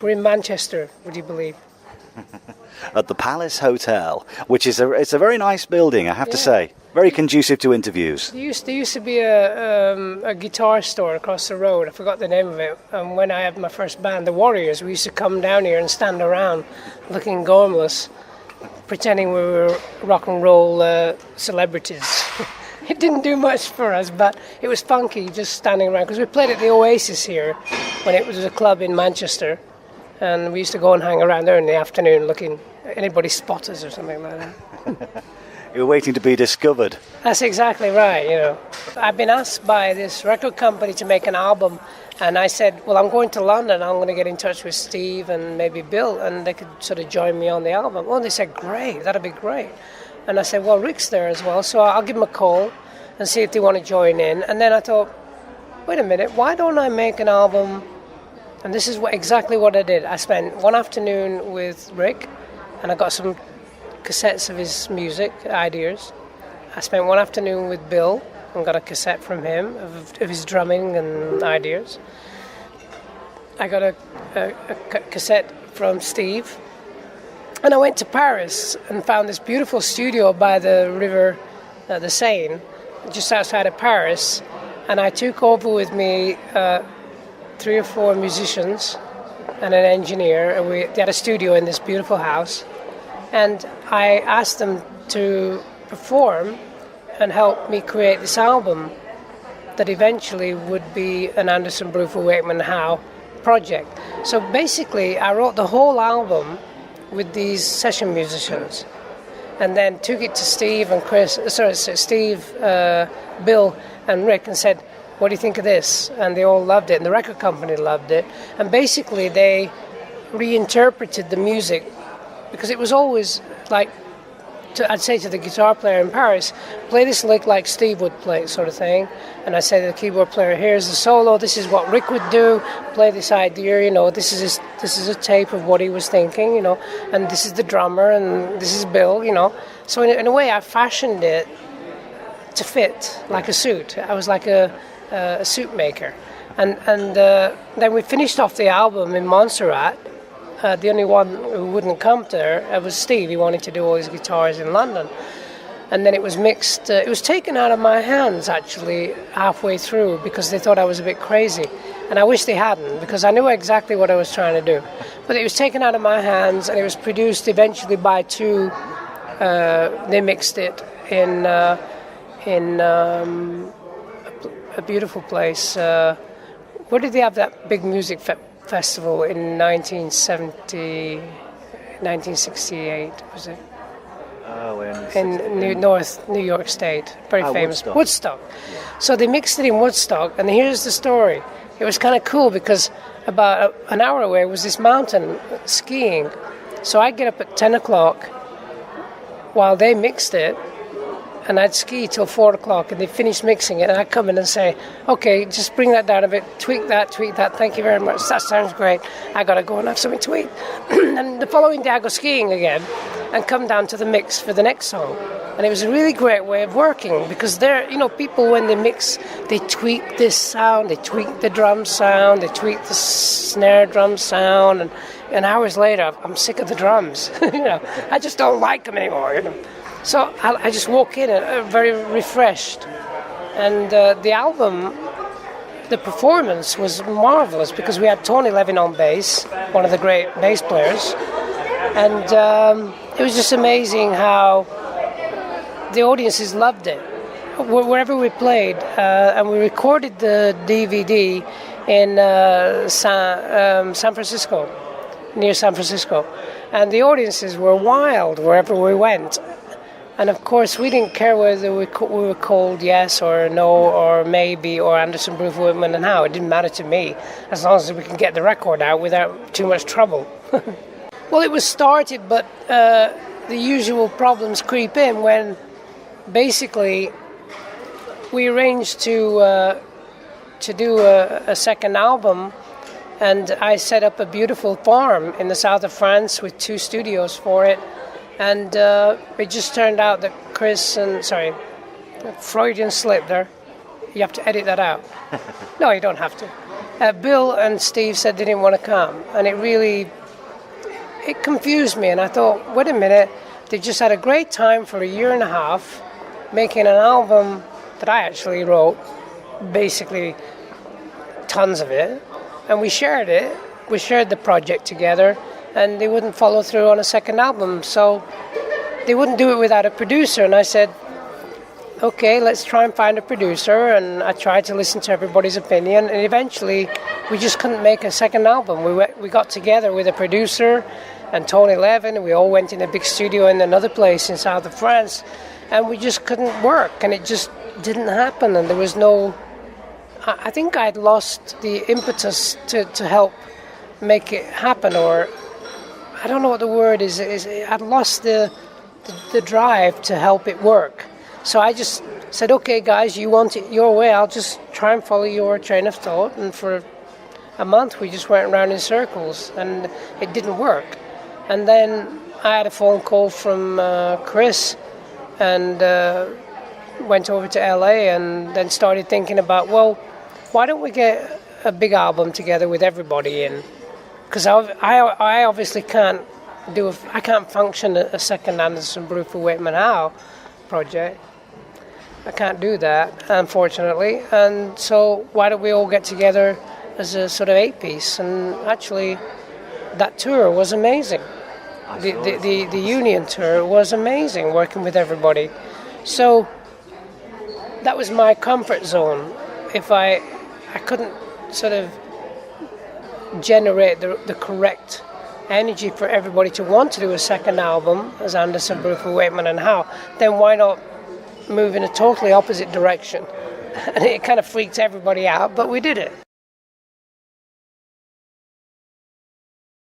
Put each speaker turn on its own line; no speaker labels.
We're in Manchester, would you believe?
At the Palace Hotel, which is it's a very nice building, I have to say. Very conducive to interviews.
There used to be a guitar store across the road. I forgot the name of it. And when I had my first band, the Warriors, we used to come down here and stand around looking gormless, pretending we were rock and roll celebrities. It didn't do much for us, but it was funky just standing around. Because we played at the Oasis here when it was a club in Manchester. And we used to go and hang around there in the afternoon looking, anybody spot us or something like that.
You were waiting to be discovered.
That's exactly right, you know. I've been asked by this record company to make an album, and I said, well, I'm going to London, I'm going to get in touch with Steve and maybe Bill, and they could sort of join me on the album. Oh, they said, great, that'd be great. And I said, well, Rick's there as well, so I'll give him a call and see if they want to join in. And then I thought, wait a minute, why don't I make an album? And this is exactly what I did. I spent one afternoon with Rick, and I got some cassettes of his music ideas. I spent one afternoon with Bill and got a cassette from him of his drumming and ideas. I got a cassette from Steve. And I went to Paris and found this beautiful studio by the river, the Seine, just outside of Paris. And I took over with me 3 or 4 musicians and an engineer. And they had a studio in this beautiful house. And I asked them to perform and help me create this album that eventually would be an Anderson, Bruford, Wakeman Howe project. So basically, I wrote the whole album with these session musicians, and then took it to Steve, Bill, and Rick, and said, "What do you think of this?" And they all loved it, and the record company loved it. And basically, they reinterpreted the music. Because it was always like, I'd say to the guitar player in Paris, play this lick like Steve would play, sort of thing. And I'd say to the keyboard player, here's the solo, this is what Rick would do, play this idea, you know, this is a tape of what he was thinking, you know, and this is the drummer, and this is Bill, you know. So in a way, I fashioned it to fit like a suit. I was like a suit maker. And then we finished off the album in Montserrat. The only one who wouldn't come there was Steve. He wanted to do all his guitars in London. And then it was mixed. It was taken out of my hands, actually, halfway through, because they thought I was a bit crazy. And I wish they hadn't, because I knew exactly what I was trying to do. But it was taken out of my hands, and it was produced eventually by 2. They mixed it in a beautiful place. Where did they have that big music festival in 1968, was it?
Oh,
in North New York State, very famous. Woodstock. Yeah. So they mixed it in Woodstock, and here's the story. It was kind of cool because about an hour away was this mountain skiing. So I'd get up at 10 o'clock while they mixed it, and I'd ski till 4 o'clock, and they'd finish mixing it, and I'd come in and say, okay, just bring that down a bit, tweak that, thank you very much, that sounds great, I gotta go and have something to eat. And the following day I go skiing again, and come down to the mix for the next song. And it was a really great way of working, because people when they mix, they tweak this sound, they tweak the drum sound, they tweak the snare drum sound, and hours later, I'm sick of the drums. I just don't like them anymore, So I just walk in very refreshed. And the album, the performance was marvelous because we had Tony Levin on bass, one of the great bass players. And it was just amazing how the audiences loved it. Wherever we played, and we recorded the DVD in San Francisco, near San Francisco. And the audiences were wild wherever we went. And of course, we didn't care whether we were called yes or no or maybe or Anderson, Bruford, Wakeman and Howe. It didn't matter to me, as long as we can get the record out without too much trouble. Well, it was started, but the usual problems creep in when basically we arranged to do a second album, and I set up a beautiful farm in the south of France with 2 studios for it. And it just turned out that Freudian slip there. You have to edit that out. No, you don't have to. Bill and Steve said they didn't want to come, and it confused me, and I thought, wait a minute, they just had a great time for a year and a half making an album that I actually wrote, basically tons of it, and we shared the project together, and they wouldn't follow through on a second album, so they wouldn't do it without a producer, and I said, okay, let's try and find a producer, and I tried to listen to everybody's opinion, and eventually we just couldn't make a second album. We got together with a producer and Tony Levin, and we all went in a big studio in another place in south of France, and we just couldn't work, and it just didn't happen, and there was no... I think I'd lost the impetus to help make it happen, or I don't know what the word is I'd lost the drive to help it work. So I just said, okay, guys, you want it your way, I'll just try and follow your train of thought. And for a month, we just went around in circles, and it didn't work. And then I had a phone call from Chris, and went over to LA, and then started thinking about, well, why don't we get a big album together with everybody in? Because I obviously can't function a second Anderson, Bruford, Wakeman Howe project. I can't do that, unfortunately, and so why don't we all get together as a sort of 8-piece? And actually, that tour was amazing. The Union tour was amazing, working with everybody. So that was my comfort zone. If I couldn't sort of generate the correct energy for everybody to want to do a second album as Anderson, Bruford, Wakeman and Howe, then why not move in a totally opposite direction? And it kind of freaked everybody out, but we did it.